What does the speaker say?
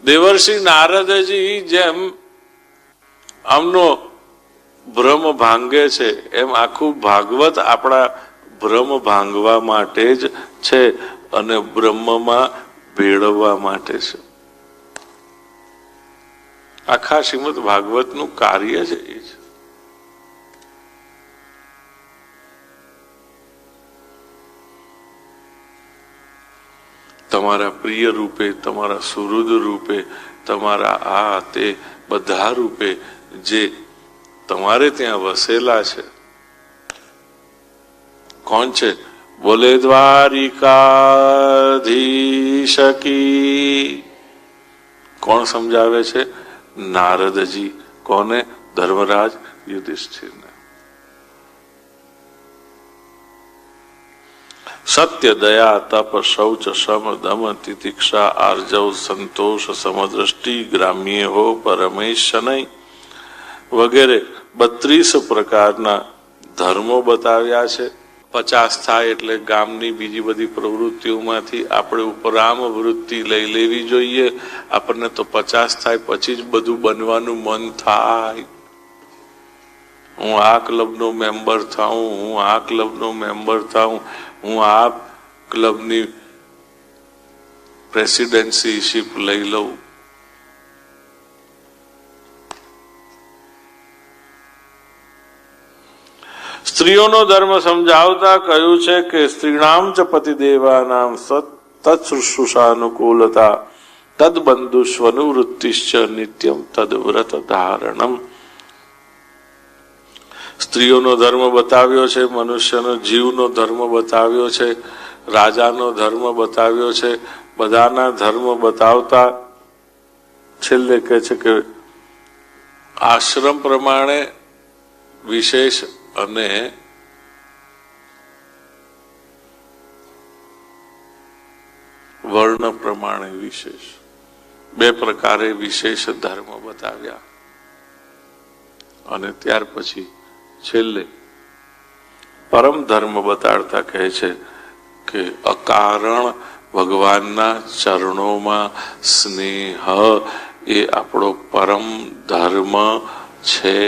દેવર્ષિ નારદજી જેમ આમનો ભ્રમ ભાંગે છે એમ આખું ભાગવત આપણા ભ્રમ ભાંગવા માટે જ છે અને બ્રહ્મમાં ભેળવવા માટે છે. આખા શ્રીમદ ભાગવતનું કાર્ય છે એ છે. તમારા પ્રિય રૂપે, તમારા સુહૃદ રૂપે, તમારા આ તે બધા રૂપે જે તમારે ત્યાં વસેલા છે. કોણ છે? બોલે દ્વારિકાધીશ કી. કોણ સમજાવે છે? નારદજી. કોને? ધર્મરાજ યુધિષ્ઠિરને. સત્ય, દયા, તપ, શૌચ, શમ, દમ, તિતિક્ષા, આર્જવ, સંતોષ, સમદ્રષ્ટિ, ગ્રામ્ય હો, પરમેશ નહીં વગેરે 32 પ્રકારના ધર્મો બતાવ્યા છે. 50 થાય એટલે ગામની બીજી બધી પ્રવૃત્તિઓમાંથી આપણે ઉપરામ વૃત્તિ લઈ લેવી જોઈએ. આપણને તો 50 થાય પછી જ બધું બનવાનું મન થાય. હું આ ક્લબનો મેમ્બર થાઉં, હું આ ક્લબનો મેમ્બર થાઉં, હું આ ક્લબની પ્રેસિડેન્સીશીપ લઈ લઉં. સ્ત્રીઓનો ધર્મ સમજાવતા કહ્યું છે કે સ્ત્રીણામ ચ પતિદેવાનામ તત્શુશ્રુષાનુકૂલતા તદબંધુષ્વનુવૃત્તિશ્ચ નિત્યમ તદ્વ્રત ધારણમ. સ્ત્રીઓનો ધર્મ બતાવ્યો છે, મનુષ્યનો જીવનો ધર્મ બતાવ્યો છે, રાજાનો ધર્મ બતાવ્યો છે. બધાના ધર્મ બતાવતા છેલ્લે કહે છે કે આશ્રમ પ્રમાણે વિશેષ અને વર્ણ પ્રમાણે વિશેષ, 2 પ્રકારે વિશેષ ધર્મ બતાવ્યા. અને ત્યાર પછી છેલ્લે પરમ ધર્મ બતાડતા કહે છે કે અકારણ ભગવાનના ચરણોમાં સ્નેહ એ આપણો પરમ ધર્મ છે.